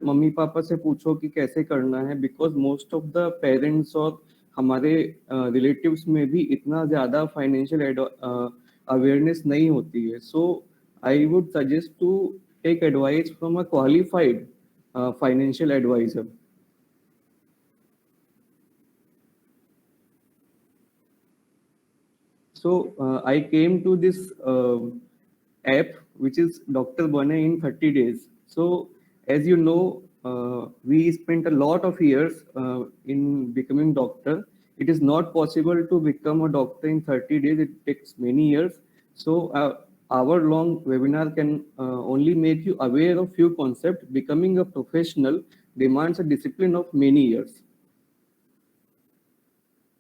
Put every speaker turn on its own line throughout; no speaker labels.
Mummy papa से पूछो कि कैसे करना है, because most of the parents और हमारे रिलेटिव्स में भी इतना ज़्यादा फाइनेंशियल अवेयरनेस नहीं होती है. So I would suggest to take advice from a qualified financial advisor. So I came to this app, which is Dr. Bane in 30 days. So as you know, we spent a lot of years in becoming doctor. It is not possible to become a doctor in 30 days. It takes many years. So our long webinar can only make you aware of few concepts. Becoming a professional demands a discipline of many years.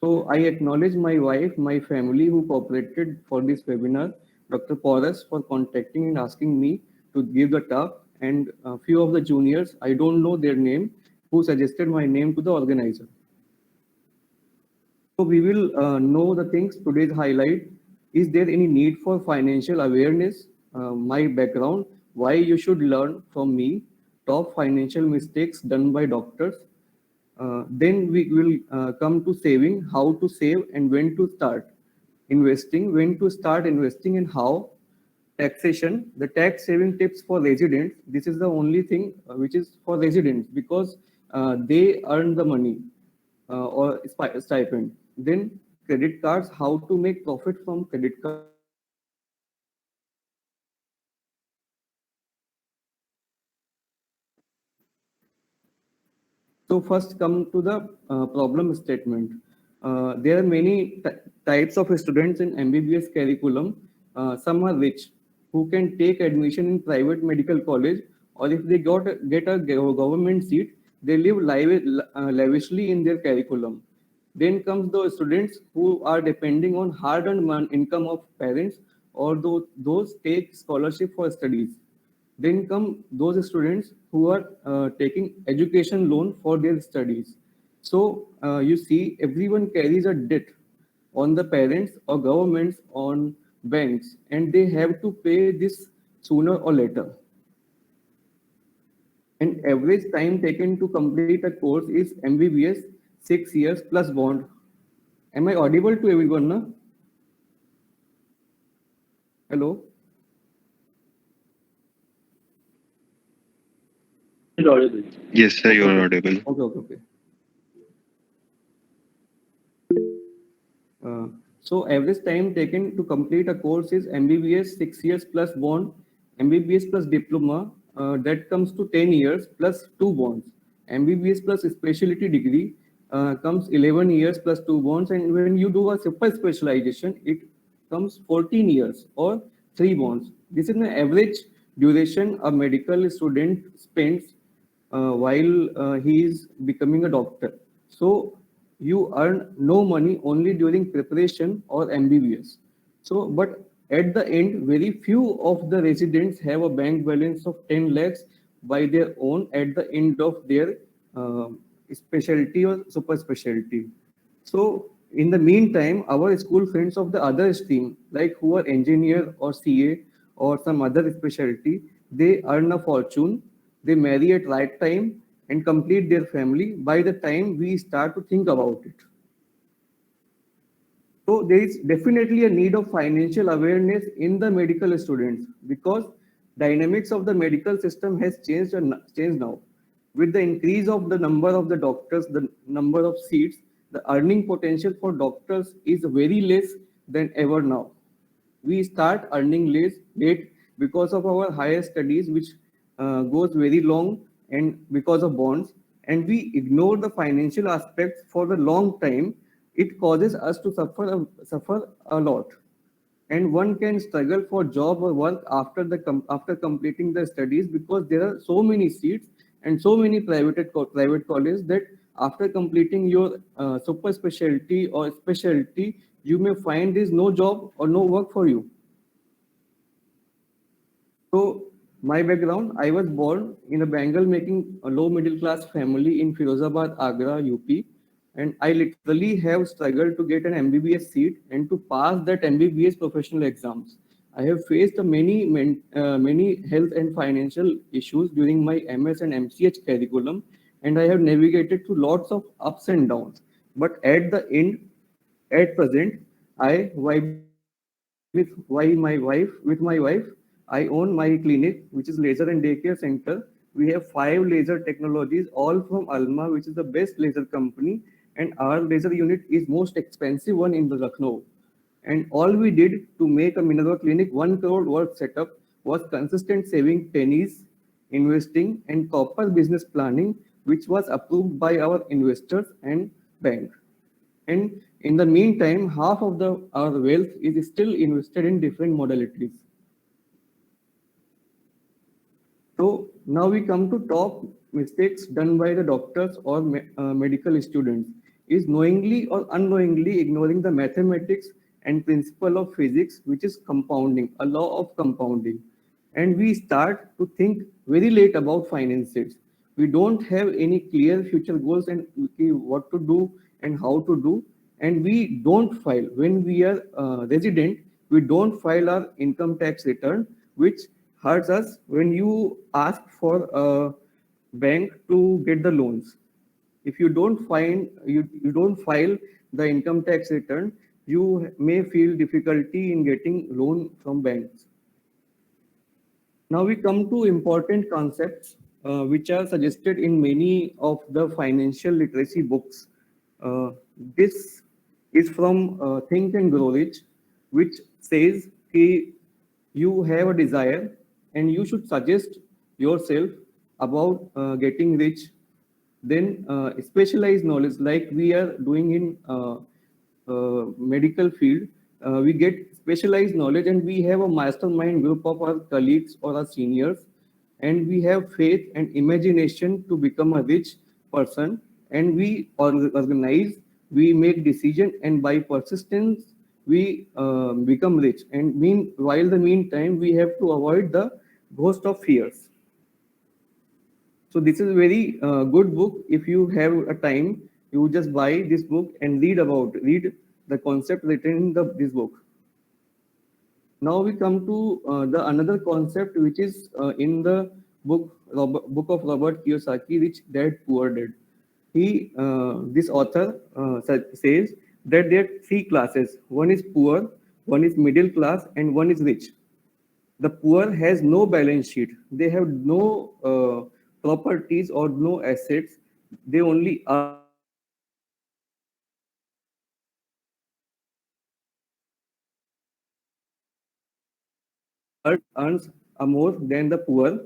So I acknowledge my wife, my family who cooperated for this webinar, Dr. Pauras for contacting and asking me to give the talk, and a few of the juniors, I don't know their name, who suggested my name to the organizer. So we will know the things today's highlight. Is there any need for financial awareness? My background, why you should learn from me, top financial mistakes done by doctors. Then we will come to saving, how to save and when to start investing, when to start investing and how. Taxation, the tax saving tips for residents. This is the only thing which is for residents because they earn the money or stipend. Then credit cards, how to make profit from credit cards. So first come to the problem statement. There are many types of students in MBBS curriculum. Some are rich, who can take admission in private medical college, or if they get a government seat, they live lavishly in their curriculum. Then comes the students who are depending on hard-earned income of parents, or those take scholarship for studies. Then come those students who are taking education loan for their studies. So you see, everyone carries a debt on the parents or governments on banks, and they have to pay this sooner or later. And average time taken to complete a course is MBBS 6 years plus bond. Am I audible to everyone? Na? Hello.
Yes, sir, you are audible.
Okay. So average time taken to complete a course is MBBS 6 years plus bond, MBBS plus diploma, that comes to 10 years plus two bonds. MBBS plus specialty degree comes 11 years plus two bonds, and when you do a super specialization, it comes 14 years or three bonds. This is the average duration a medical student spends while he is becoming a doctor. So you earn no money only during preparation or MBBS. So, but at the end, very few of the residents have a bank balance of 10 lakhs by their own at the end of their uh, specialty or super specialty. So, in the meantime, our school friends of the other stream, like who are engineer or CA or some other specialty, they earn a fortune, they marry at right time and complete their family by the time we start to think about it. So there is definitely a need of financial awareness in the medical students because dynamics of the medical system has changed now. With the increase of the number of the doctors, the number of seats, the earning potential for doctors is very less than ever now. We start earning late because of our higher studies, which goes very long and because of bonds, and we ignore the financial aspects for the long time. It causes us to suffer a lot, and one can struggle for job or work after completing the studies because there are so many seats and so many private colleges that after completing your super specialty or specialty, you may find there is no job or no work for you. So my background, I was born in a Bengal making a low middle class family in Firozabad, Agra, UP. And I literally have struggled to get an MBBS seat and to pass that MBBS professional exams. I have faced many health and financial issues during my MS and MCH curriculum, and I have navigated through lots of ups and downs. But at the end, at present, I vibe with my wife. I own my clinic, which is laser and daycare center. We have 5 laser technologies, all from Alma, which is the best laser company, and our laser unit is most expensive one in the Lucknow. And all we did to make a Minerva clinic 1 crore worth setup was consistent saving pennies, investing, and proper business planning, which was approved by our investors and bank. And in the meantime, half of our wealth is still invested in different modalities. So now we come to top mistakes done by the doctors or medical students is knowingly or unknowingly ignoring the mathematics and principle of physics, which is compounding, a law of compounding. And we start to think very late about finances. We don't have any clear future goals and what to do and how to do. And we don't file when we are resident. We don't file our income tax return, which hurts us when you ask for a bank to get the loans. If you don't file the income tax return, you may feel difficulty in getting loan from banks. Now we come to important concepts which are suggested in many of the financial literacy books. This is from Think and Grow Rich, which says कि you have a desire and you should suggest yourself about getting rich. Then specialized knowledge, like we are doing in medical field, we get specialized knowledge and we have a mastermind group of our colleagues or our seniors, and we have faith and imagination to become a rich person, and we organize, we make decision, and by persistence we become rich. And while the meantime we have to avoid the ghost of fears. So this is a very good book. If you have a time, you just buy this book and read the concept written in this book. Now we come to the another concept which is in the book of Robert Kiyosaki, Rich Dad Poor Dad. This author says that there are 3 classes. One is poor, one is middle class, and one is rich. The poor has no balance sheet. They have no properties or no assets. They only earn money. The middle class person earns more than the poor,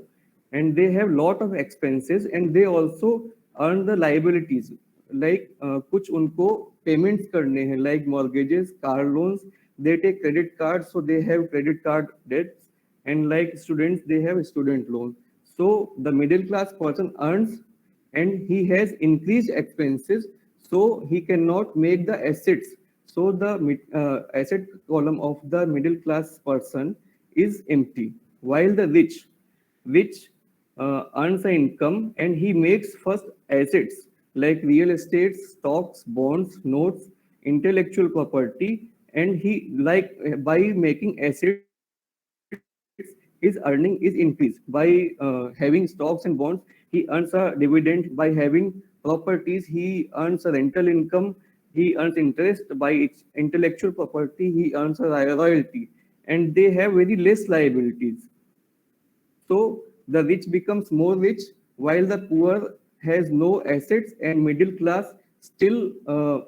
and they have lot of expenses, and they also earn the liabilities, like कुछ उनको payments करने हैं, like mortgages, car loans. They take credit cards, so they have credit card debts, and like students they have student loan. So the middle class person earns and he has increased expenses, so he cannot make the assets. So the asset column of the middle class person is empty, while the rich earns an income and he makes first assets like real estate, stocks, bonds, notes, intellectual property, and he, like, by making assets, his earning is increased. By having stocks and bonds, he earns a dividend. By having properties, he earns a rental income. He earns interest. By its intellectual property, he earns a royalty, and they have very less liabilities. So the rich becomes more rich, while the poor has no assets, and middle class still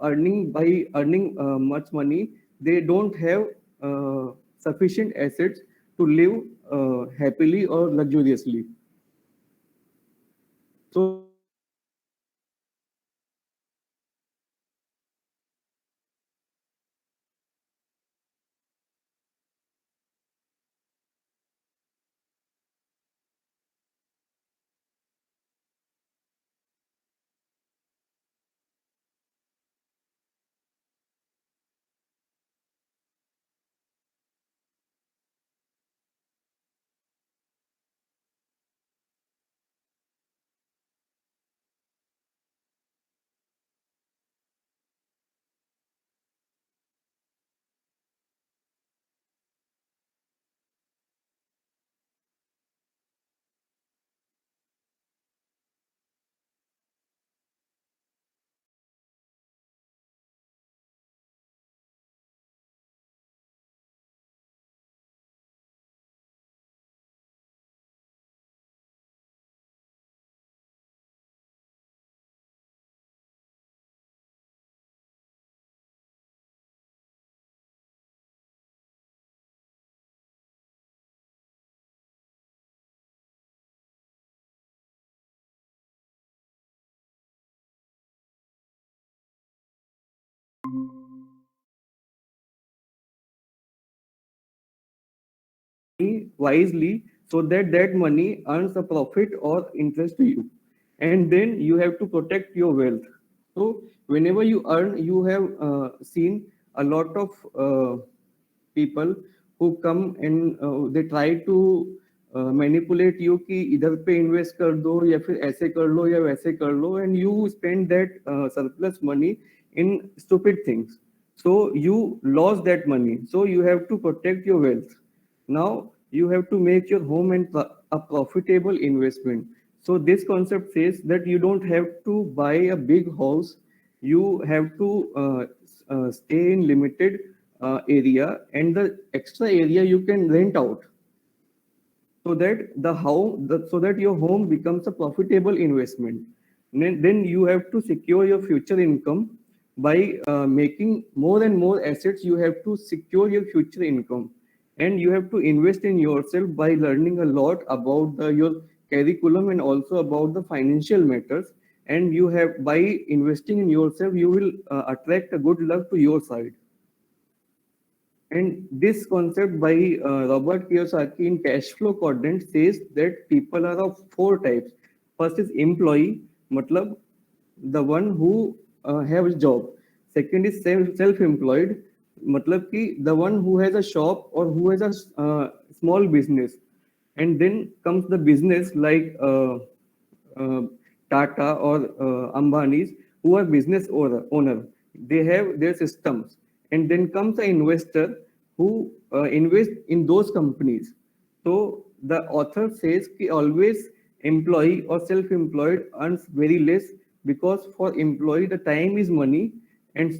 earning much money. They don't have sufficient assets to live happily or luxuriously. So this is the concept which is suggested in financial literacy books. wisely so that that money earns a profit or interest to you. And then you have to protect your wealth. So whenever you earn, you have seen a lot of people who come and they try to manipulate you कि इधर पे invest कर दो या फिर ऐसे कर लो या वैसे कर लो and you spend that surplus money in stupid things so you lost that money, so you have to protect your wealth. Now you have to make your home and a profitable investment. So this concept says that you don't have to buy a big house, you have to stay in limited area, and the extra area you can rent out, so that so that your home becomes a profitable investment. Then you have to secure your future income by making more and more assets. You have to secure your future income, and you have to invest in yourself by learning a lot about your curriculum and also about the financial matters. And you have, by investing in yourself, you will attract a good luck to your side. And this concept by Robert Kiyosaki in Cash Flow Quadrant says that people are of four types. First is employee, matlab the one who have a job. Second is self-employed, matlab ki the one who has a shop or who has a small business. And then comes the business like uh, Tata or Ambani's, who are business owner. They have their systems. And then comes the investor who invest in those companies. So the author says कि always employee or self-employed earns very less, because for employee the time is money, and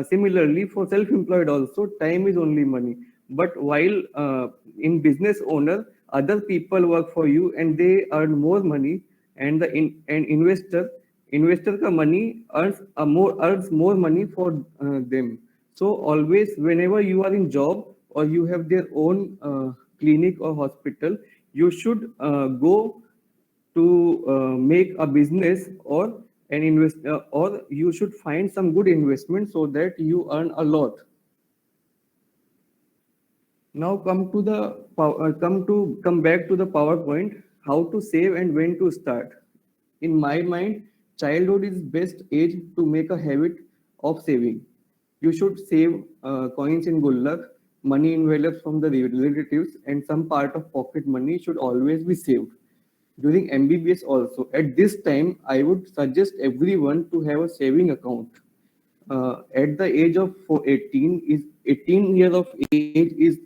similarly for self-employed also time is only money. But while in business owner, other people work for you and they earn more money, and the investor ka money earns more money for them. So always whenever you are in job or you have their own clinic or hospital, you should go to make a business or an invest or you should find some good investment so that you earn a lot. Now come back to the PowerPoint, how to save and when to start. In my mind, childhood is best age to make a habit of saving. You should save coins in gullak, money envelopes from the relatives, and some part of pocket money should always be saved. During MBBS also, at this time, I would suggest everyone to have a saving account. At the age of 18 years of age is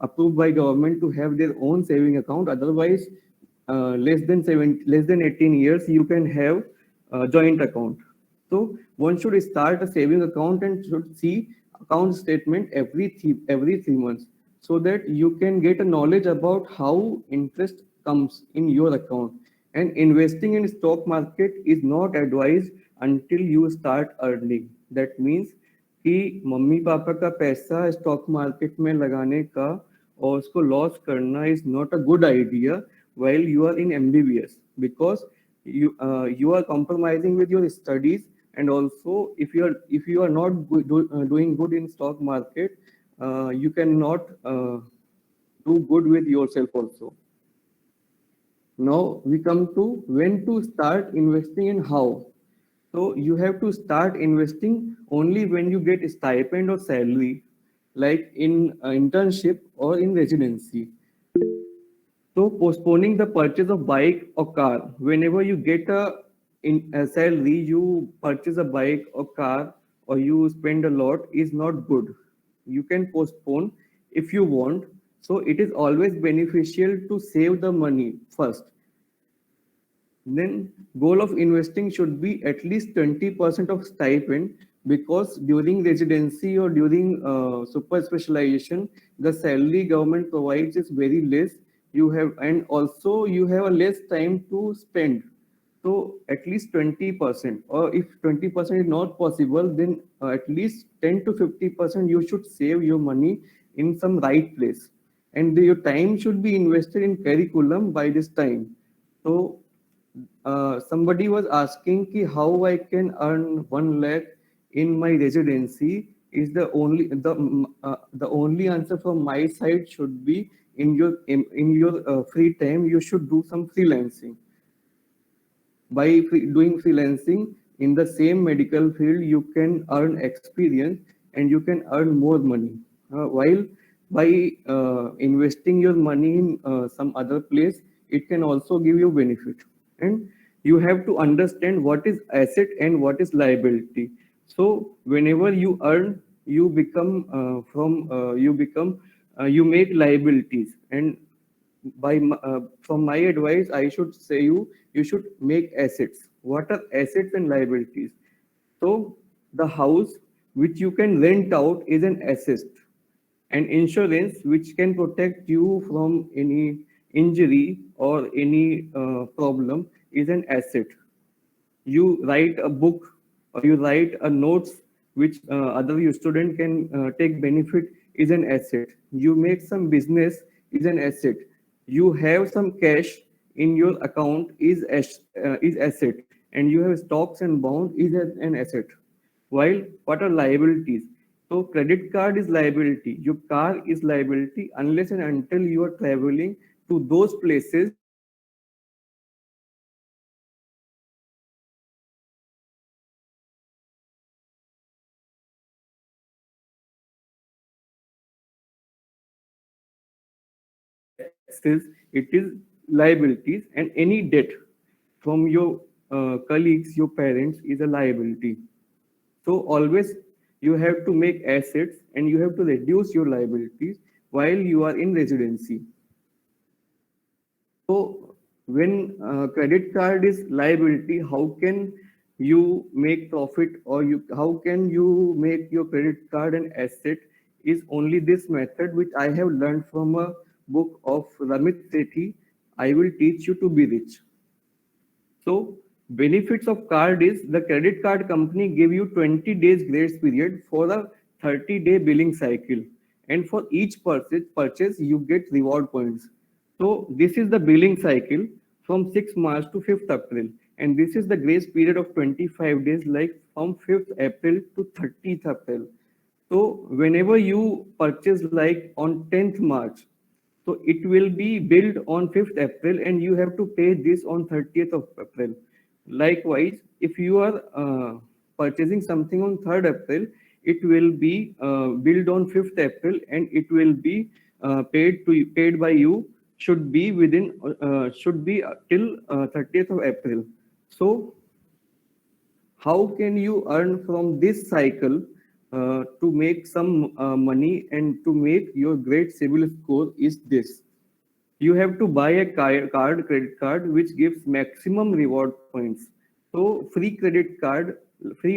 approved by government to have their own saving account. Otherwise, less than 18 years, you can have a joint account. So one should start a saving account and should see account statement every 3 months, so that you can get a knowledge about how interest comes in your account. And investing in stock market is not advised until you start earning. That means कि mummy papa का पैसा stock market में लगाने का और उसको loss करना is not a good idea while you are in MBBS, because you are compromising with your studies. And also if you are not doing good in stock market, you cannot do good with yourself also. Now we come to when to start investing and how. So you have to start investing only when you get a stipend or salary, like in internship or in residency. So postponing the purchase of bike or car. Whenever you get a salary, you purchase a bike or car or you spend a lot is not good. You can postpone if you want. So it is always beneficial to save the money first. Then goal of investing should be at least 20% of stipend, because during residency or during super specialization, the salary government provides is very less. You have, and also you have a less time to spend. So at least 20%, or if 20% is not possible, then at least 10 to 50% you should save your money in some right place. And your time should be invested in curriculum by this time. So somebody was asking ki how I can earn 1 lakh in my residency is the only answer from my side should be in your free time you should do some freelancing. By doing freelancing in the same medical field, you can earn experience and you can earn more money. While by investing your money in some other place, it can also give you benefit. And you have to understand what is asset and what is liability. So whenever you earn, you become you make liabilities, and from my advice, I should say you should make assets. What are assets and liabilities? So the house which you can rent out is an asset, and insurance which can protect you from any injury or any problem is an asset. You write a book or you write a notes which other you student can take benefit is an asset. You make some business is an asset. You have some cash in your account is asset, and you have stocks and bond is an asset. While what are liabilities? So credit card is liability, your car is liability unless and until you are traveling to those places where taxes, it is liabilities, and any debt from your colleagues, your parents is a liability. So always you have to make assets and you have to reduce your liabilities while you are in residency. So when credit card is liability, how can you make profit, or how can you make your credit card an asset? Is only this method which I have learned from a book of Ramit Sethi. I will teach you to be rich. So benefits of card is the credit card company give you 20 days grace period for a 30-day billing cycle. And for each purchase, you get reward points. So this is the billing cycle from 6th March to 5th April. And this is the grace period of 25 days, like from 5th April to 30th April. So whenever you purchase like on 10th March, so it will be billed on 5th April and you have to pay this on 30th of April. Likewise, if you are purchasing something on 3rd April, it will be billed on 5th April and it will be paid by you should be till 30th of April. So how can you earn from this cycle to make some money and to make your great civil score is this. You have to buy a credit card, which gives maximum reward points. So free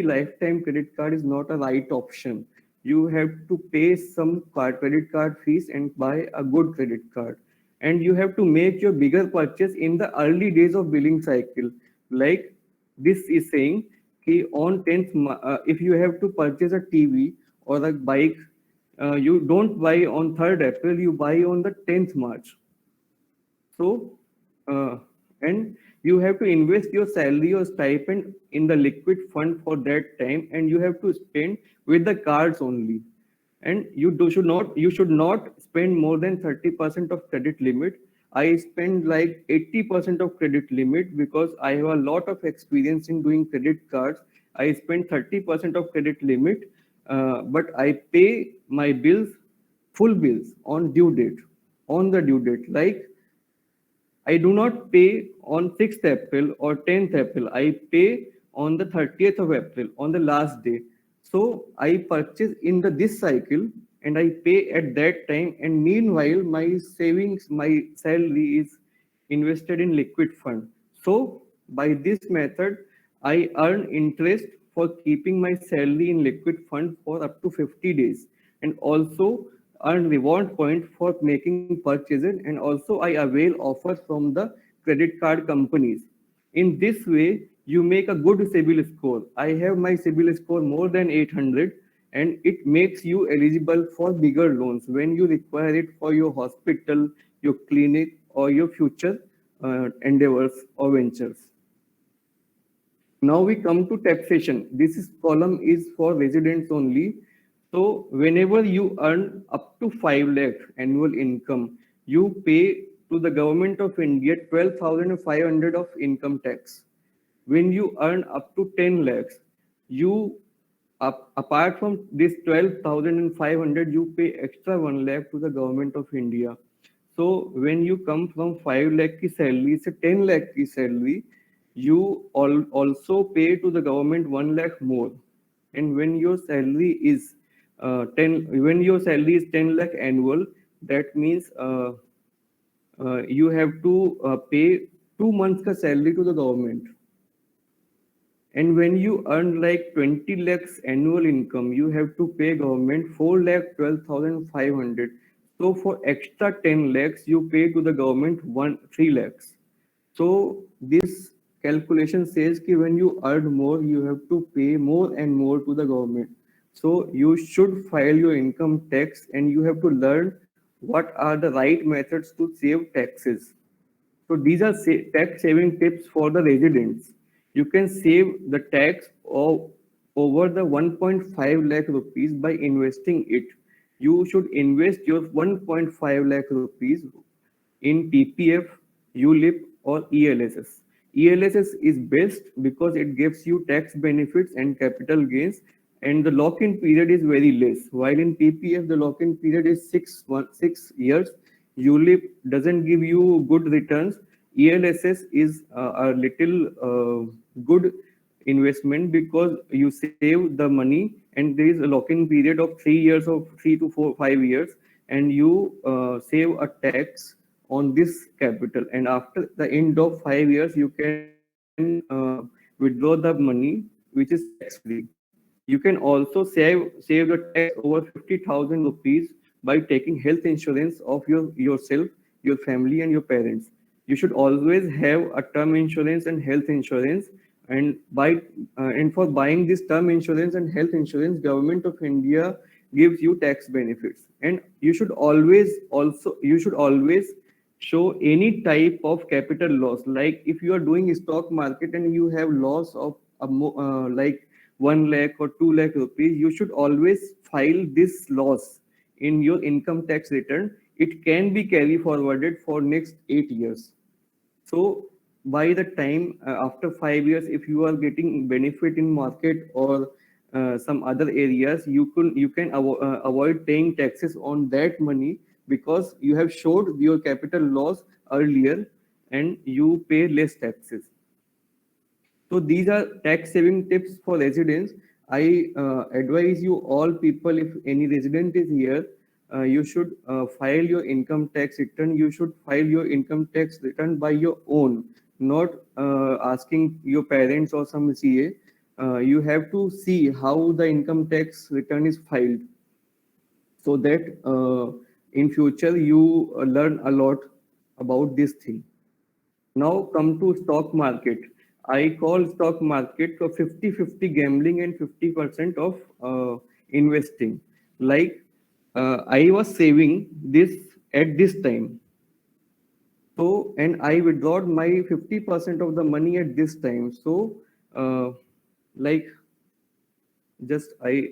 lifetime credit card is not a right option. You have to pay some credit card fees and buy a good credit card. And you have to make your bigger purchase in the early days of billing cycle. Like this is saying, okay, on 10th, if you have to purchase a TV or a bike, you don't buy on 3rd April, you buy on the 10th March. So, and you have to invest your salary or stipend in the liquid fund for that time, and you have to spend with the cards only. And you should not spend more than 30% of credit limit. I spend like 80% of credit limit because I have a lot of experience in doing credit cards. I spend 30% of credit limit, but I pay my bills, full bills on due date, on the due date. Like I do not pay on 6th April or 10th April. I pay on the 30th of April, on the last day. So I purchase in this cycle and I pay at that time. And meanwhile, my savings, my salary is invested in liquid fund. So by this method, I earn interest for keeping my salary in liquid fund for up to 50 days, and also earn reward point for making purchases, and also I avail offers from the credit card companies. In this way, you make a good CIBIL score. I have my CIBIL score more than 800, and it makes you eligible for bigger loans when you require it for your hospital, your clinic, or your future endeavors or ventures. Now we come to taxation. This is column is for residents only. So whenever you earn up to 5 lakh annual income, you pay to the government of India 12,500 of income tax. When you earn up to 10 lakhs, you apart from this 12,500, you pay extra 1 lakh to the government of India. So when you come from 5 lakh ki salary, say 10 lakh ki salary, you also pay to the government 1 lakh more. And when your salary is 10 lakh annual, that means you have to pay 2 months ka salary to the government. And when you earn like 20 lakhs annual income, you have to pay government 4 lakh 12,500. So for extra 10 lakhs, you pay to the government 3 lakhs. So this calculation says that when you earn more, you have to pay more and more to the government. So you should file your income tax and you have to learn what are the right methods to save taxes. So these are tax saving tips for the residents. You can save the tax of over the 1.5 lakh rupees by investing it. You should invest your 1.5 lakh rupees in PPF, ULIP or ELSS. ELSS is best because it gives you tax benefits and capital gains, and the lock-in period is very less. While in PPF the lock-in period is 6 years, ULIP doesn't give you good returns. ELSS is a little good investment because you save the money and there is a lock-in period of 3 years or 3 to 5 years, and you save a tax on this capital, and after the end of 5 years you can withdraw the money which is tax free. You can also save the tax over 50,000 rupees by taking health insurance of yourself, your family, and your parents. You should always have a term insurance and health insurance. And for buying this term insurance and health insurance, Government of India gives you tax benefits. And you should always show any type of capital loss. Like if you are doing stock market and you have loss of like 1 lakh or 2 lakh rupees, you should always file this loss in your income tax return. It can be carry forwarded for next 8 years. So by the time after 5 years, if you are getting benefit in market or some other areas, you can avoid paying taxes on that money because you have showed your capital loss earlier and you pay less taxes. So these are tax saving tips for residents. I advise you all people, if any resident is here, you should file your income tax return. You should file your income tax return by your own, not asking your parents or some CA. You have to see how the income tax return is filed, so that in future you learn a lot about this thing. Now come to stock market. I call stock market a 50-50 gambling and 50% of investing. Like I was saving this at this time. So, and I withdrawed my 50% of the money at this time. So, like just I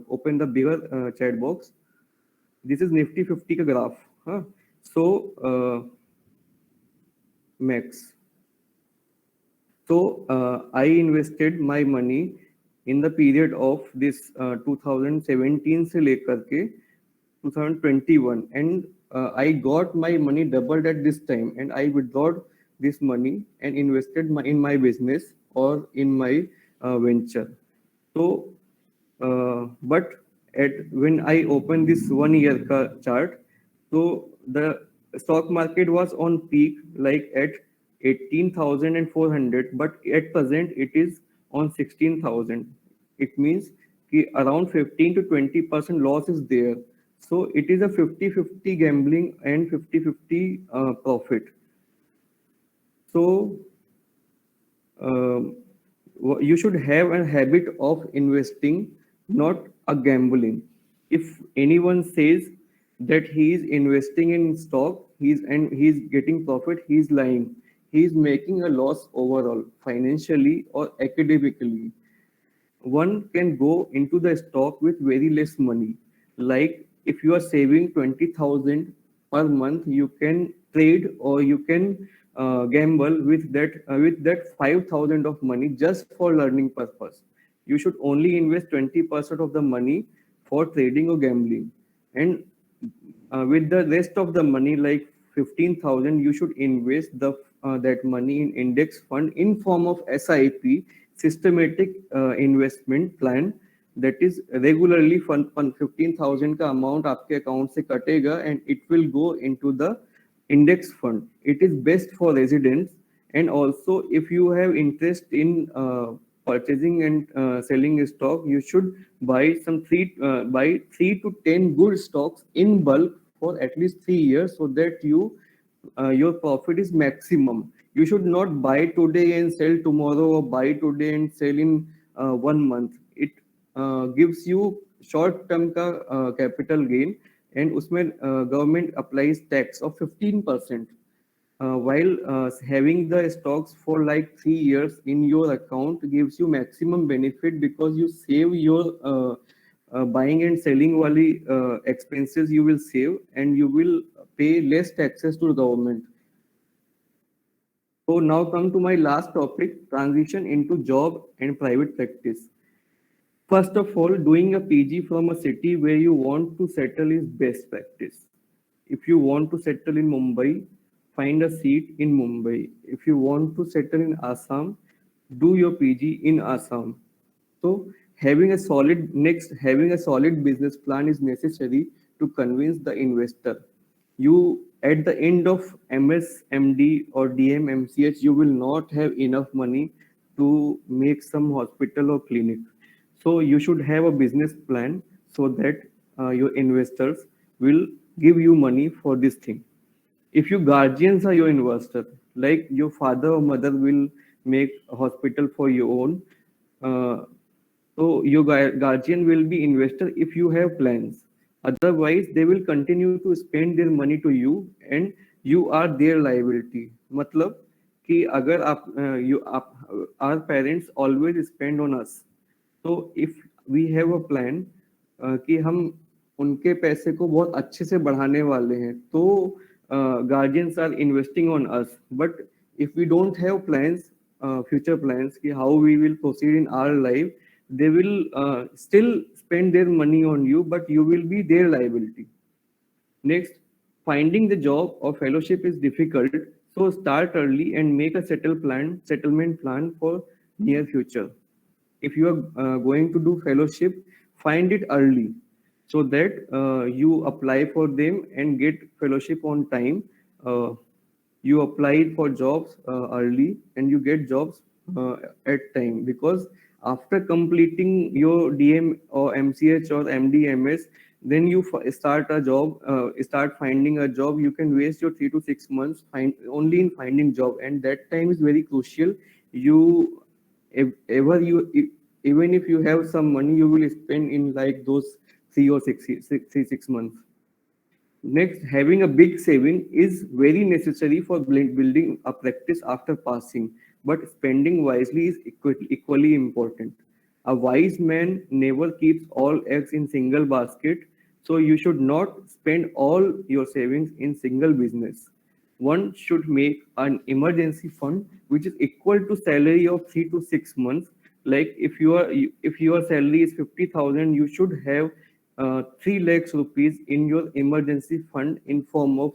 open the bigger chat box. This is Nifty 50 ka graph. Huh? So, max. So I invested my money in the period of this 2017 से लेकर के 2021, and I got my money doubled at this time, and I withdrawed this money and invested in my business or in my venture. So but when I opened this 1 year chart, so the stock market was on peak like at 18,400, but at present it is on 16,000. It means around 15 to 20% loss is there. So it is a 50-50 gambling and 50-50 profit. So you should have a habit of investing, not a gambling. If anyone says that he is investing in stock, he's getting profit, he's lying. He's making a loss overall, financially or academically. one can go into the stock with very less money. Like if you are saving 20,000 per month, you can trade or you can gamble with that 5,000 of money just for learning purpose. You should only invest 20% of the money for trading or gambling, and with the rest of the money, like 15,000, you should invest the that money in index fund in form of SIP, systematic investment plan. That is regularly fund 15,000 का amount आपके account से कटेगा and it will go into the index fund. It is best for residents, and also if you have interest in purchasing and selling stock, you should buy 3 to 10 good stocks in bulk for at least 3 years, so that your profit is maximum. You should not buy today and sell tomorrow, or buy today and sell in 1 month. It gives you short term का capital gain, and उसमें government applies tax of 15%. While having the stocks for like 3 years in your account gives you maximum benefit, because you save your buying and selling wali expenses you will save, and you will pay less taxes to the government. So now come to my last topic, transition into job and private practice. First of all, doing a PG from a city where you want to settle is best practice. If you want to settle in Mumbai, find a seat in Mumbai. If you want to settle in Assam, do your PG in Assam. So having a solid business plan is necessary to convince the investor. You at the end of MS, MD or DM, MCH, you will not have enough money to make some hospital or clinic. So you should have a business plan so that your investors will give you money for this thing. If your guardians are your investor, like your father or mother will make a hospital for your own, uh, so your guardian will be investor if you have plans. Otherwise, they will continue to spend their money to you, and you are their liability. मतलब कि अगर आप our parents always spend on us. So if we have a plan कि हम उनके पैसे को बहुत अच्छे से बढ़ाने वाले हैं, तो guardians are investing on us. But if we don't have plans, future plans कि how we will proceed in our life, they will still spend their money on you, but you will be their liability. Next, finding the job or fellowship is difficult, so start early and make a settlement plan for near future. If you are going to do fellowship, find it early so that you apply for them and get fellowship on time. You apply for jobs early and you get jobs at time, because after completing your DM or MCH or MDMS, then you start a job, start finding a job. You can waste your 3 to 6 months only in finding job, and that time is very crucial. You if ever you if, Even if you have some money, you will spend in like those 3 or 6 months. Next, having a big saving is very necessary for building a practice after passing, but spending wisely is equally important. A wise man never keeps all eggs in single basket, so you should not spend all your savings in single business. One should make an emergency fund which is equal to salary of 3 to 6 months. Like if your salary is 50,000, you should have 3 lakhs rupees in your emergency fund in form of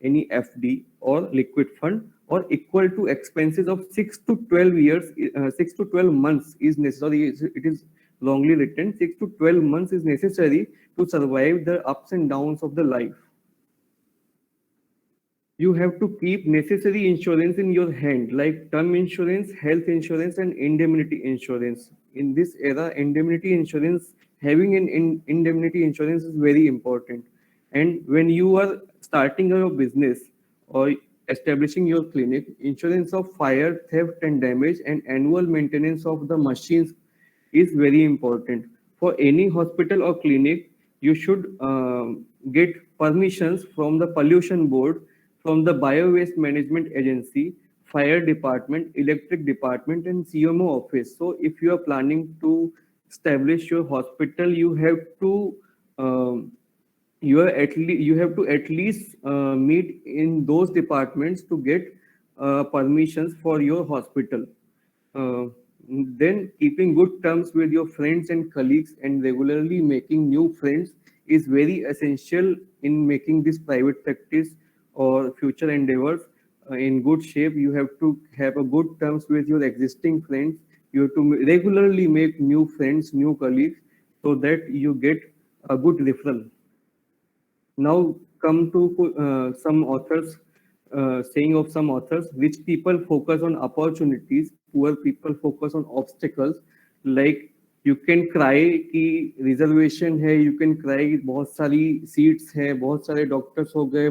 any FD or liquid fund, or equal to expenses of 6 to 12 months is necessary. It is wrongly written. 6 to 12 months is necessary to survive the ups and downs of the life. You have to keep necessary insurance in your hand, like term insurance, health insurance, and indemnity insurance. In this era, indemnity insurance, having an indemnity insurance is very important. And when you are starting your business or establishing your clinic, insurance of fire, theft, and damage, and annual maintenance of the machines is very important. For any hospital or clinic, you should get permissions from the pollution board, from the bio waste management agency, fire department, electric department, and CMO office. So if you are planning to establish your hospital, you have to um, you have to at least meet in those departments to get permissions for your hospital. Uh, then keeping good terms with your friends and colleagues and regularly making new friends is very essential in making this private practice or future endeavors in good shape. You have to have a good terms with your existing friends. You have to regularly make new friends, new colleagues, so that you get a good referral. Now come to some authors, saying of some authors: rich people focus on opportunities, poor people focus on obstacles. Like you can cry कि reservation है, you can cry बहुत सारी seats है, बहुत सारे doctors हो गए,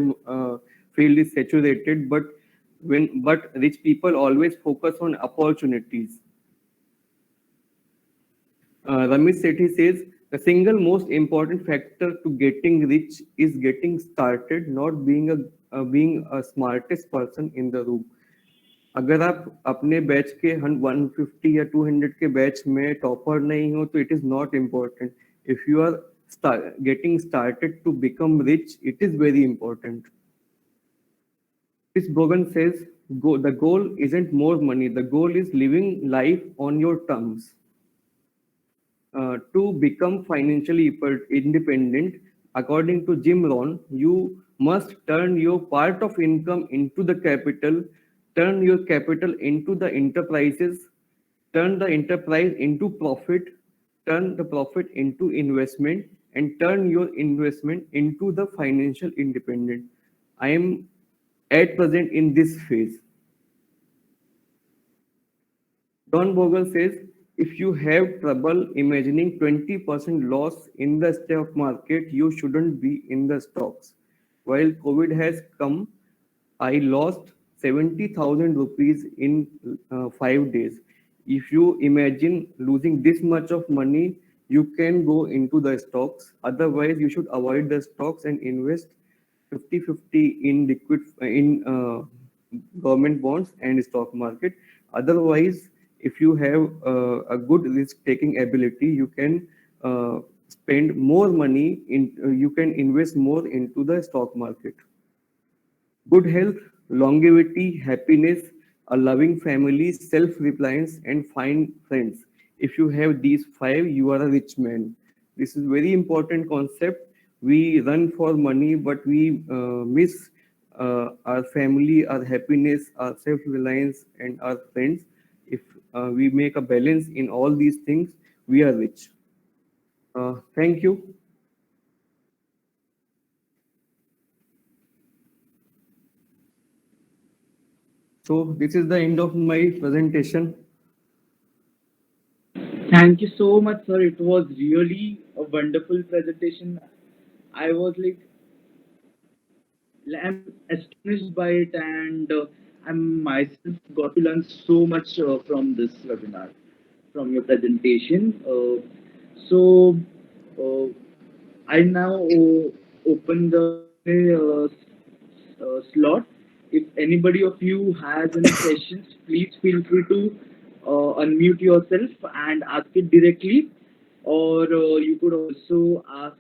field is saturated, but rich people always focus on opportunities. Ramesh Sethi says the single most important factor to getting rich is getting started, not being a smartest person in the room. अगर आप अपने batch के 150 या 200 के batch में topper नहीं हो तो it is not important. If you are getting started to become rich, it is very important. Chris Brogan says the goal isn't more money, the goal is living life on your terms. To become financially independent, according to Jim Rohn, you must turn your part of income into the capital, turn your capital into the enterprises, turn the enterprise into profit, turn the profit into investment, and turn your investment into the financial independent. I am at present in this phase. Don Bogle says, if you have trouble imagining 20% loss in the stock market, you shouldn't be in the stocks. While COVID has come, I lost 70,000 rupees in 5 days. If you imagine losing this much of money, you can go into the stocks. Otherwise, you should avoid the stocks and invest 50-50 in liquid in government bonds and stock market. Otherwise, if you have a good risk taking ability, you can spend more money in you can invest more into the stock market. Good health, longevity, happiness, a loving family, self-reliance, and fine friends. If you have these five, you are a rich man. This is very important concept. We run for money, but we miss our family, our happiness, our self-reliance, and our friends. If we make a balance in all these things, we are rich. Thank you. So this is the end of my presentation.
Thank you so much, sir. It was really a wonderful presentation. I was I'm astonished by it, and I myself got to learn so much from this webinar, from your presentation. So, uh, I now open the slot. If anybody of you has any questions, please feel free to unmute yourself and ask it directly, or you could also ask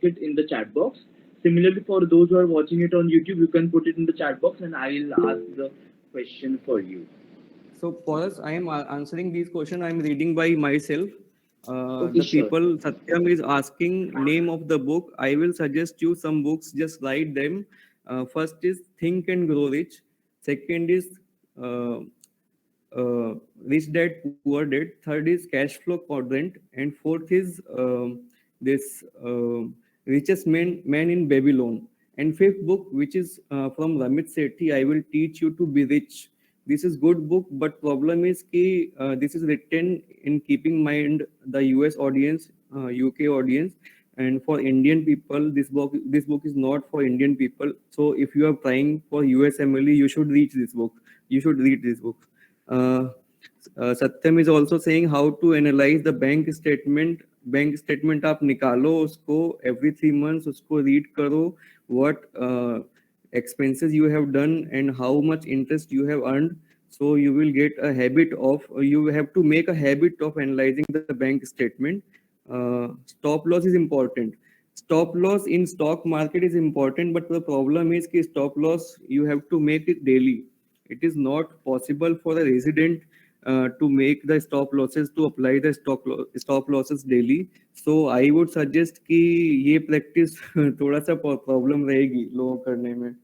it in the chat box. Similarly, for those who are watching it on YouTube, you can put it in the chat box, and I will ask the question for you.
So for us, I am answering these questions. I am reading by myself.
Okay,
The
sure.
people Satyam is asking name of the book. I will suggest you some books. Just write them. First is Think and Grow Rich. Second is uh, Rich Dad Poor Dad. Third is Cash Flow Quadrant, and fourth is this Richest Man in Babylon. And fifth book, which is from Ramit Sethi, I Will Teach You to Be Rich. This is good book, but problem is कि this is written in keeping mind the US audience, UK audience, and for Indian people, this book is not for Indian people. So if you are trying for US MLE, you should read this book. You should read this book. Uh, Satyam is also saying how to analyze the bank statement. Bank statement आप निकालो उसको every 3 months उसको read करो what expenses you have done and how much interest you have earned. So you will get a habit of, you have to make a habit of analyzing the bank statement. Stop loss is important. Stop loss in stock market is important, but the problem is कि stop loss you have to make it daily. It is not possible for a resident to make the stop losses, to apply the stop losses daily. So I would suggest कि ये practice थोड़ा सा problem रहेगी लोगों करने में.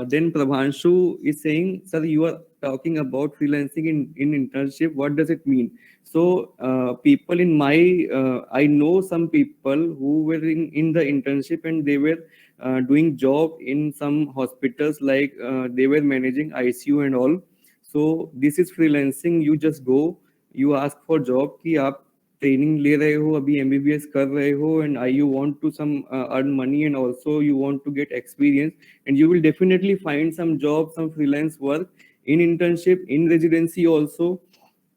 Then Prabhanshu is saying, sir, you are talking about freelancing in internship. What does it mean? So people in my, I know some people who were in the internship and they were doing job in some hospitals, like they were managing ICU and all. So this is freelancing. You just go, you ask for job कि आप training ले रहे हो, अभी MBBS कर रहे हो, and you want to some earn money, and also you want to get experience, and you will definitely find some job, some freelance work in internship, in residency also.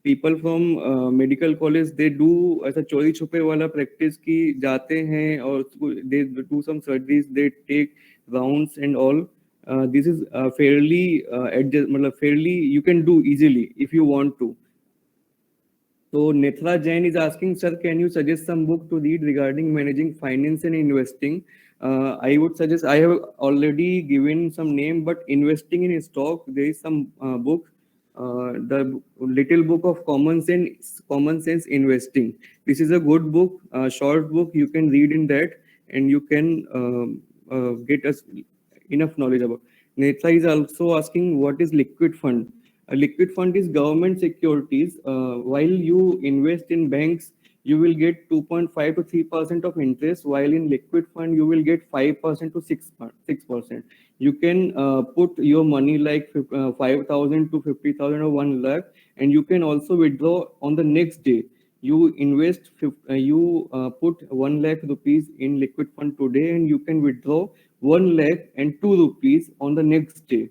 People from medical college, they do ऐसा चोरी छुपे वाला practice की जाते हैं और they do some surgeries, they take rounds and all. This is fairly adjust, मतलब fairly you can do easily if you want to. So Nethra Jain is asking, sir, can you suggest some book to read regarding managing finance and investing? I would suggest, I have already given some name, but investing in stock, there is some book, the Little Book of Common Sense Investing. This is a good book, short book. You can read in that, and you can get us enough knowledge about. Netra is also asking, what is liquid fund? A liquid fund is government securities. While you invest in banks, you will get 2.5 to 3% of interest, while in liquid fund, you will get 5% to 6%. You can put your money like 5,000 to 50,000 or 1 lakh, and you can also withdraw on the next day. You invest, you put 1 lakh rupees in liquid fund today, and you can withdraw 1 lakh and 2 rupees on the next day.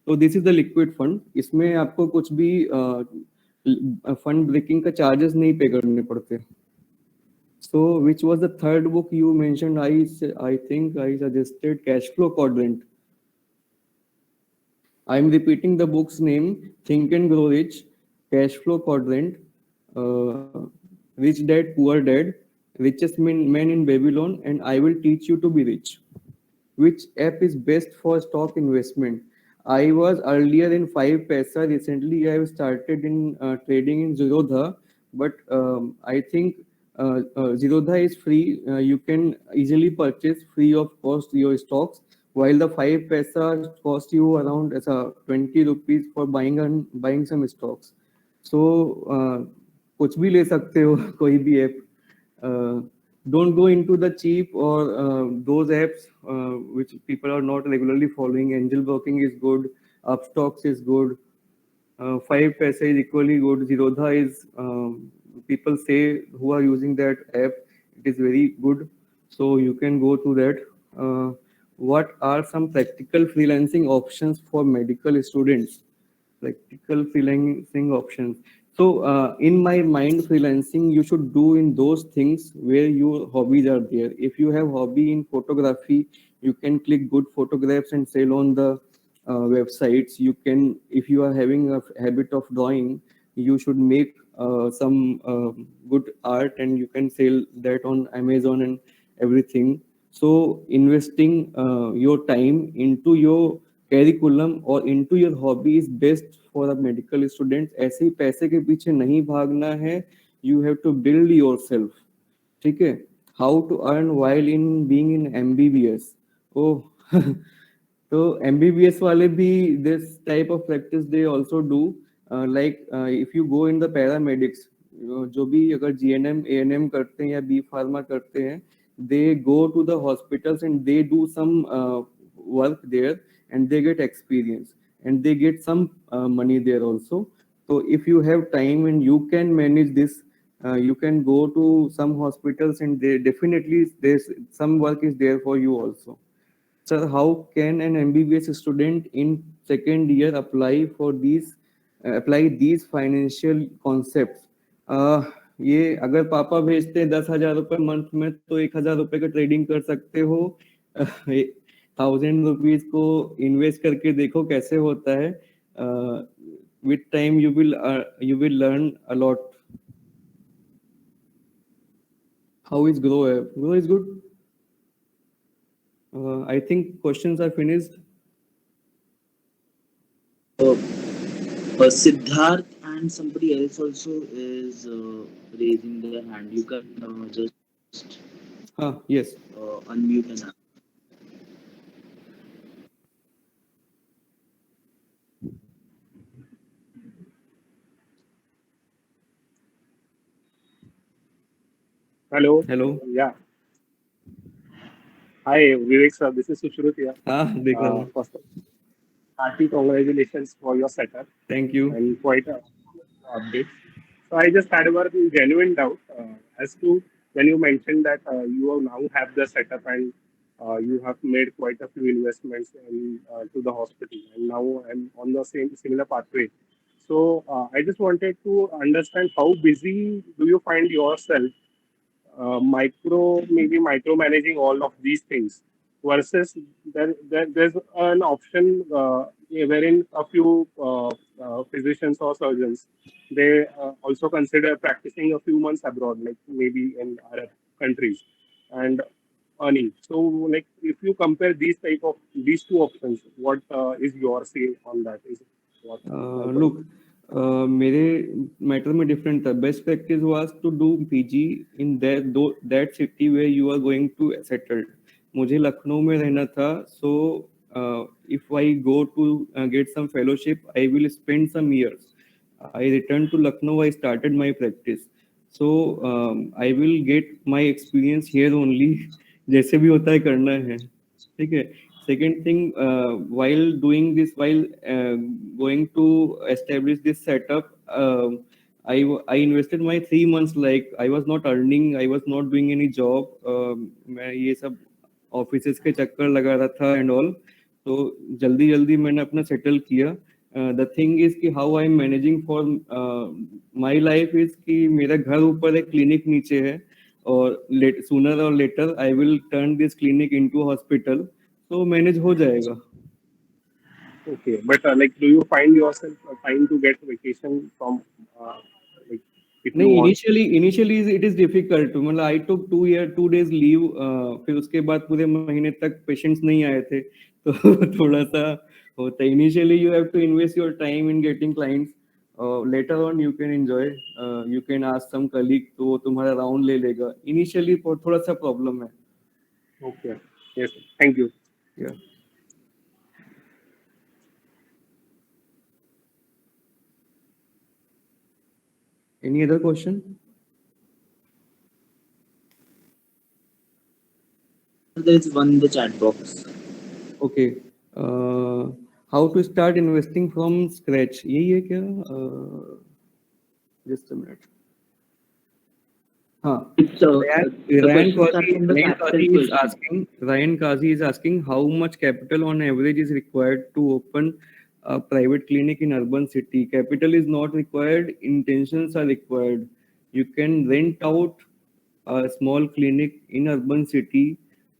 तो this is the liquid fund. इसमें आपको कुछ भी fund breaking का charges नहीं पे करने पड़ते. So which was the third book you mentioned? I think I suggested cash flow quadrant. I am repeating the books name: think and grow rich, cash flow quadrant, rich dad poor dad, richest man in Babylon, and I will teach you to be rich. Which app is best for stock investment? I was earlier in 5paisa. Recently, I have started in trading in Zerodha, but I think Zerodha is free. You can easily purchase free of cost your stocks, while the 5paisa cost you around 20 rupees for buying some stocks. So कुछ भी ले सकते हो कोई भी app. Don't go into the cheap or those apps which people are not regularly following. Angel broking is good, Upstocks is good, 5paisa is equally good, Zerodha is, people say who are using that app, it is very good, so you can go to that. What are some practical freelancing options for medical students? Practical freelancing options. So in my mind, freelancing you should do in those things where your hobbies are there. If you have hobby in photography, you can click good photographs and sell on the websites. You can, if you are having a habit of drawing, you should make some good art and you can sell that on Amazon and everything. So investing your time into your curriculum or into your hobby is best for a medical student. ऐसे ही पैसे के पीछे नहीं भागना है. You have to build yourself. ठीक है? How to earn while in being in MBBS? Oh, तो MBBS वाले भी this type of practice they also do. Like if you go in the paramedics, जो भी अगर GNM, ANM करते हैं या B Pharma करते हैं, they go to the hospitals and they do some work there and they get experience and they get some money there also. So if you have time and you can manage this, you can go to some hospitals and they definitely there's some work is there for you also. Sir, how can an MBBS student in second year apply these financial concepts? ये अगर पापा भेजते हैं 10,000 रुपए month में तो 1,000 रुपए का ट्रेडिंग कर सकते हो. 1,000 रुपीज को इन्वेस्ट करके देखो कैसे होता है. with time you will learn a lot. How is grow app? Grow is good. I think questions are finished.
Uh, Siddharth and somebody else also is raising their hand. You can just
Yes.
unmute and ask.
Hello.
Hello.
Yeah. Hi, Vivek sir. This is Sushrut here.
देख रहा हूँ.
First of all, hearty congratulations for your setup
Thank you.
and quite a update. So I just had a very genuine doubt as to when you mentioned that you now have the setup and you have made quite a few investments to the hospital, and now I'm on the same similar pathway. So I just wanted to understand how busy do you find yourself maybe micromanaging all of these things versus there's an option wherein a few physicians or surgeons they also consider practicing a few months abroad, like maybe in Arab countries, and earning. So, like if you compare these two options, what is your say on that? Is what my point.
Look, मेरे matter में different था. Best practice was to do PG in that city where you are going to settled. मुझे लखनऊ में रहना था. So if I go to get some fellowship I will spend some years. I returned to Lucknow. I started my practice. So I will get my experience here only. जैसे भी होता है करना है. ठीक है. Second thing, while doing this, while going to establish this setup, I invested my 3 months. Like I was not earning, I was not doing any job. मैं ये सब ऑफिसेस के चक्कर लगा रहा था एंड ऑल. तो जल्दी जल्दी मैंने अपना सेटल किया. द थिंग इज कि how I am managing for my life is कि मेरा घर ऊपर है, क्लिनिक नीचे है, और सूनर और later I will turn this clinic into hospital. तो मैनेज हो जाएगा.
Okay, but like, do you find yourself trying to get vacation from like if you
नहीं,
want?
Initially it is difficult. मतलब आई टुक 2 days leave. फिर उसके बाद पूरे महीने तक पेशेंट्स नहीं आए थे. तो थोड़ा सा होता है. Initially you have to invest your time in getting clients. Later on you can enjoy. You can ask some colleague, तो वो तुम्हारा राउंड ले लेगा. इनिशियली थोड़ा सा प्रॉब्लम है.
Okay, yes, thank you.
Yeah. Any other question?
There is one in the chat box.
Okay. How to start investing from scratch? यही है क्या? Just a minute.
It's the questions are from the capital question.
Ryan Kazi is asking how much capital on average is required to open a private clinic in urban city. Capital is not required, intentions are required. You can rent out a small clinic in urban city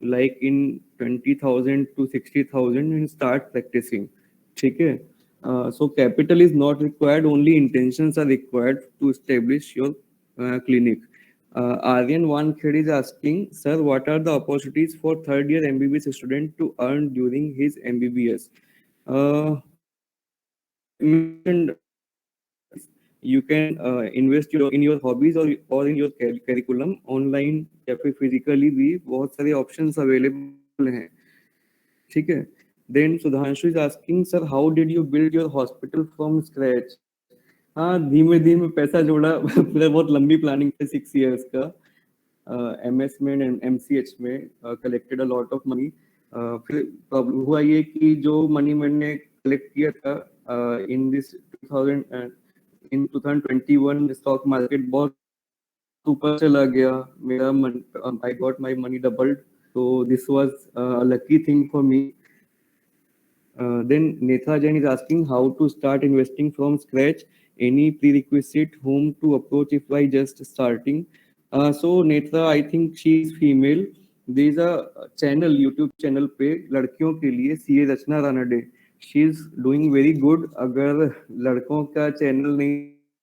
like in 20,000 to 60,000 and start practicing. ठीक है. So capital is not required, only intentions are required to establish your clinic. Aryan Wankhede is asking, sir, what are the opportunities for third year MBBS student to earn during his MBBS? Like I mentioned, you can invest in your hobbies or in your curriculum online या फिर physically भी बहुत सारे options available हैं. ठीक है. Then Sudhanshu is asking, sir, how did you build your hospital from scratch? हाँ, धीमे धीमे पैसा जोड़ा. पूरा बहुत लंबी प्लानिंग थी 6 years का. MS में एंड MCH में collected a lot of money. फिर प्रॉब्लम हुआ ये कि जो मनी मैंने कलेक्ट किया था इन दिस 2021 स्टॉक मार्केट बहुत ऊपर चला गया. मेरा I got my money doubled. तो this was a lucky thing for me. Then Netha Jain is asking how to start investing from scratch. Any prerequisite whom to approach if I just starting? So Netha, I think she is female. There is a channel, YouTube channel पे लड़कियों के लिए CA Rachna Ranade. She is doing very good. अगर लड़कों का channel नहीं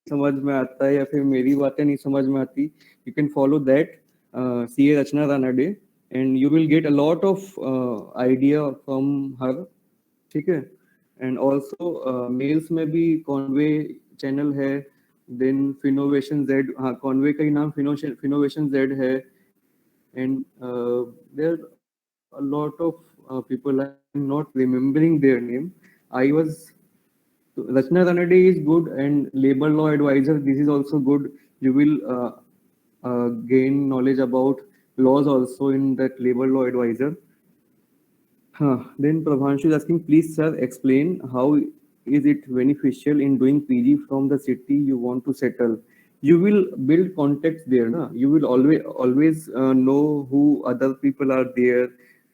समझ में आता है या फिर मेरी बातें नहीं समझ में आती, you can follow that C A Rachna Ranade and you will get a lot of idea from her. ठीक है. एंड ऑल्सो मेल्स में भी कॉन्वे चैनल है, देन फिनोवेशन जेड. हाँ, कॉन्वे का ही नाम फिनोवेशन जेड है. And there a lot of people. I'm not remembering their name. I was Rachna Ranade is good, and labor law advisor. This is also good. You will gain knowledge about laws also in that labor law advisor. Then Prabhanshu is asking, please sir, explain how is it beneficial in doing PG from the city you want to settle. You will build contacts there, na? You will always know who other people are there,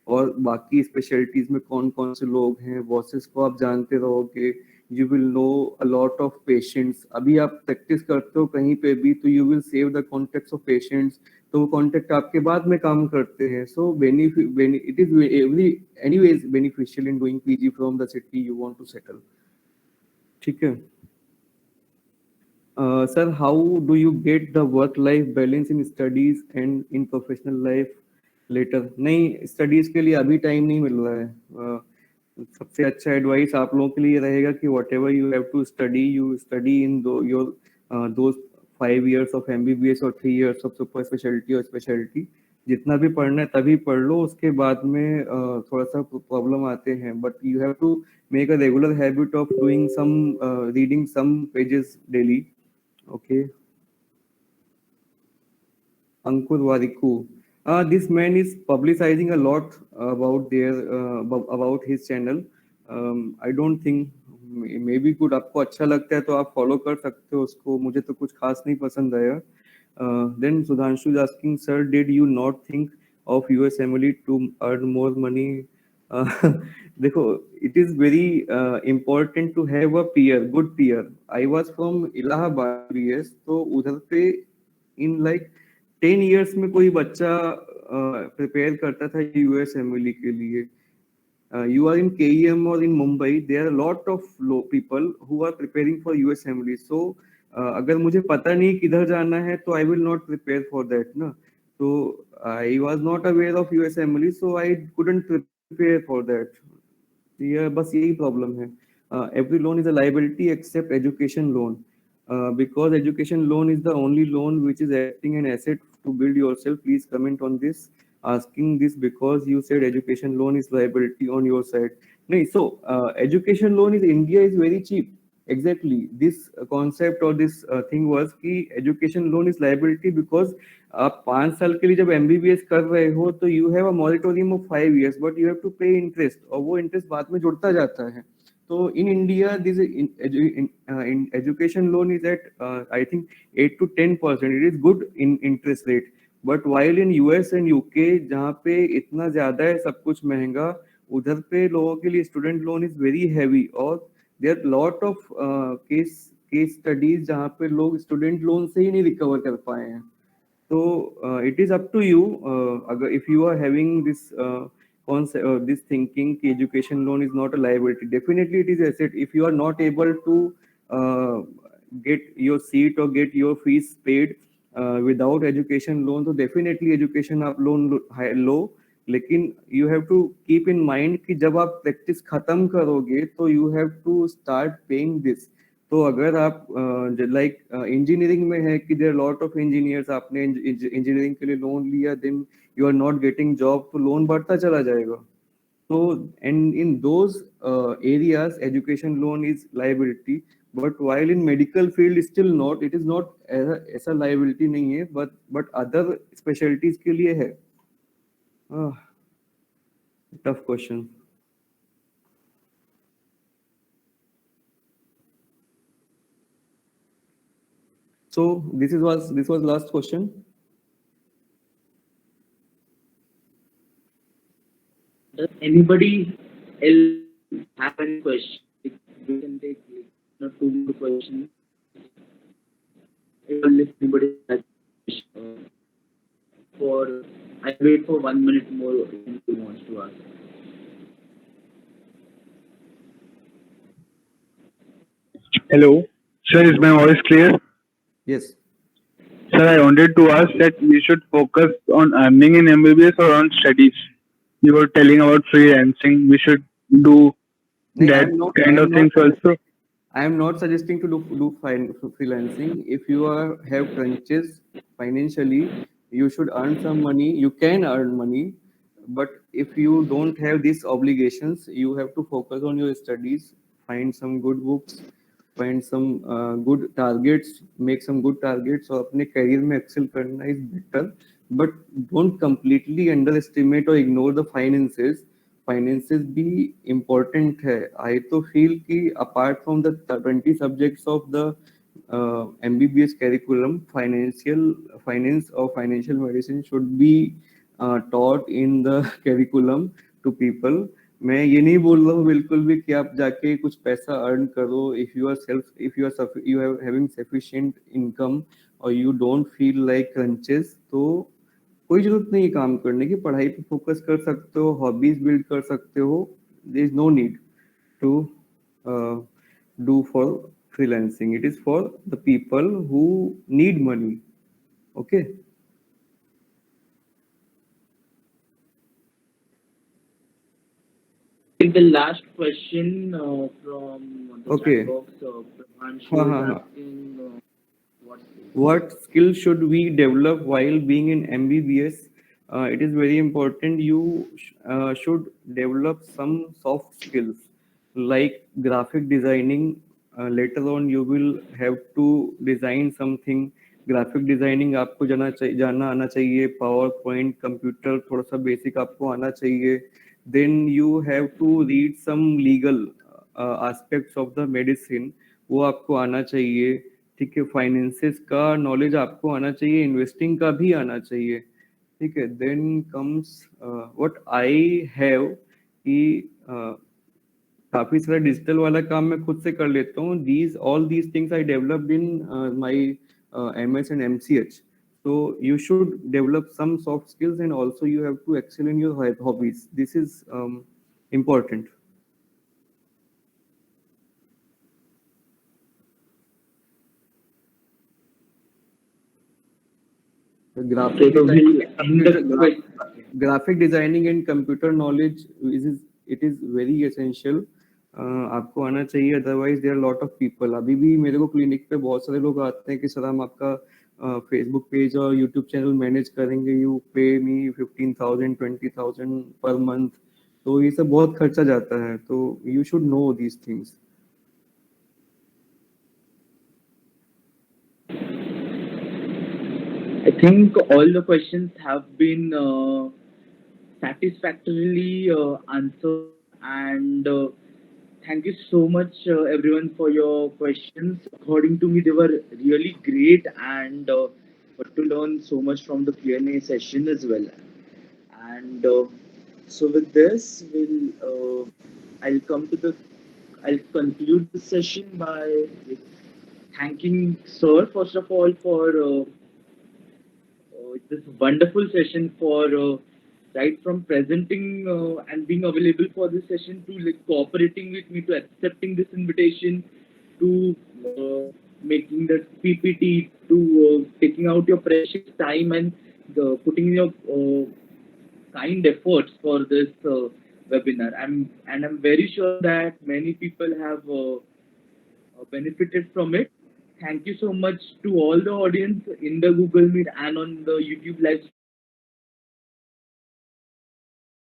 और बाकी specialities में कौन कौन से लोग हैं, bosses को आप जानते रहोगे. You will know a lot of patients. अभी आप प्रैक्टिस करते हो कहीं पे भी तो you will save the contacts of patients, तो वो कॉन्टेक्ट आपके बाद में काम करते हैं. So it is every anyways beneficial in doing PG from the city you want to settle. ठीक है. Sir, how do you get the work life balance in studies and in professional life letter? नहीं, studies के लिए अभी time नहीं मिल रहा है. सबसे अच्छा एडवाइस आप लोगों के लिए रहेगा कि whatever you have to study, you study in your those 5 years of MBBS और 3 years ऑफ सुपर स्पेशलिटी और स्पेशलिटी. जितना भी पढ़ना है तभी पढ़ लो, उसके बाद में थोड़ा सा प्रॉब्लम आते हैं. But you have to make a regular habit of doing some reading some pages daily. Okay. Ankur Wariku. This man is publicizing a lot about about his channel. I don't think maybe good. आपको अच्छा लगता है तो आप follow कर सकते हो उसको. मुझे तो कुछ खास नहीं पसंद आया. Then Sudhanshu is asking, sir, did you not think of USMLE to earn more money? देखो, it is very important to have a peer, good peer. I was from Allahabad BS, तो उधर पे in like 10 years में कोई बच्चा prepare करता था USMLE के लिए. You are in KEM or in Mumbai, there are a lot of low people who are preparing for USMLE. So अगर मुझे पता नहीं किधर जाना है तो I will not prepare for that ना. So I was not aware of USMLE, so I couldn't prepare for that. ये बस यही प्रॉब्लम है. Every loan is a liability except education loan. Because education loan is the only loan which is acting an asset to build yourself. Please comment on this. Asking this because you said education loan is liability on your side. No, so education loan in India is very cheap. Exactly. This concept or this thing was कि education loan is liability because आप 5 साल के लिए जब MBBS कर रहे हो तो you have a moratorium of 5 years, but you have to pay interest, और वो interest बाद में जुड़ता जाता है. So in India, this in education loan is at I think 8 to 10%. It is good in interest rate. But while in US and UK, जहाँ पे इतना ज्यादा है सब कुछ महंगा, उधर पे लोगों के लिए student loan is very heavy. और there lot of case studies जहाँ पे लोग स्टूडेंट लोन से ही नहीं रिकवर कर पाए हैं. तो it is up to you. अगर if you are having this concept, this thinking कि education loan is not a liability, definitely it is asset. If you are not able to get your seat or get your fees paid without education loan, तो definitely education आप loan लो. लेकिन you have to keep in mind कि जब आप practice खत्म करोगे तो you have to start paying this. तो अगर आप लाइक इंजीनियरिंग में है कि देयर लॉट ऑफ इंजीनियर्स, आपने इंजीनियरिंग के लिए लोन लिया, then you are not getting job, तो लोन बढ़ता चला जाएगा. तो and in those areas education loan is liability. But while in medical field still not, it is not ऐसा लाइबिलिटी नहीं है, बट अदर स्पेशलिटीज के लिए है. Tough question. So this was last question.
Does anybody else have any question? We can take two more questions. If anybody has for, I wait for 1 minute more if wants to ask.
Hello. Sir, is my voice clear?
Yes.
Sir, I wanted to ask that we should focus on earning in MBBS or on studies. You were telling about freelancing. We should do
No,
that kind of things also.
I am not suggesting to do freelancing. If you have crunches financially, you should earn some money. You can earn money, but if you don't have these obligations, you have to focus on your studies. Find some good books, find some good targets, make some good targets, और अपने career में excel करना is better. But don't completely underestimate or ignore the finances. Finances भी important है आई तो feel कि apart from the 20 subjects of the MBBS curriculum finance or financial medicine should be taught in the curriculum to people. मैं ये नहीं बोल रहा हूँ बिल्कुल भी कि आप जाके कुछ पैसा अर्न करो if you are having sufficient income or you don't feel like crunches तो कोई जरूरत नहीं है काम करने की पढ़ाई पे फोकस कर सकते हो हॉबीज बिल्ड कर सकते हो there is no need to do for freelancing it is for the people who need money okay
The last question from the
Okay.
chat box, Prahanshu
हाँ,
is
हाँ, हाँ.
asking what
what skills should we develop while being in MBBS? It is very important you should develop some soft skills like graphic designing. Later on you will have to design something. Graphic designing आपको जाना आना चाहिए. PowerPoint, computer थोड़ा सा basic आपको आना चाहिए. Then you have to read some legal aspects of the medicine. वो आपको आना चाहिए. ठीक है फाइनेंसेस का नॉलेज आपको आना चाहिए इन्वेस्टिंग का भी आना चाहिए ठीक है then comes what I have कि काफी सारा डिजिटल वाला काम मैं खुद से कर लेता हूँ these things I developed in my MS and MCH so you should develop some soft skills and also you have to excel in your hobbies this is important. Graphic designing and computer knowledge is very essential. आपको आना चाहिए otherwise there lot of people अभी भी मेरे को clinic पे बहुत सारे लोग आते हैं कि सर हम आपका फेसबुक पेज और यूट्यूब चैनल मैनेज करेंगे यू पे मी 15,000 20,000 पर मंथ तो ये सब बहुत खर्चा जाता है तो you should know these things.
I think all the questions have been satisfactorily answered, and thank you so much, everyone, for your questions. According to me, they were really great, and got to learn so much from the Q&A session as well. And so, with this, I'll conclude the session by thanking Sir first of all for. This wonderful session for right from presenting and being available for this session to like cooperating with me to accepting this invitation to making the PPT to taking out your precious time and putting your kind efforts for this webinar. I'm very sure that many people have benefited from it. Thank you so much to all the audience in the Google Meet and on the YouTube live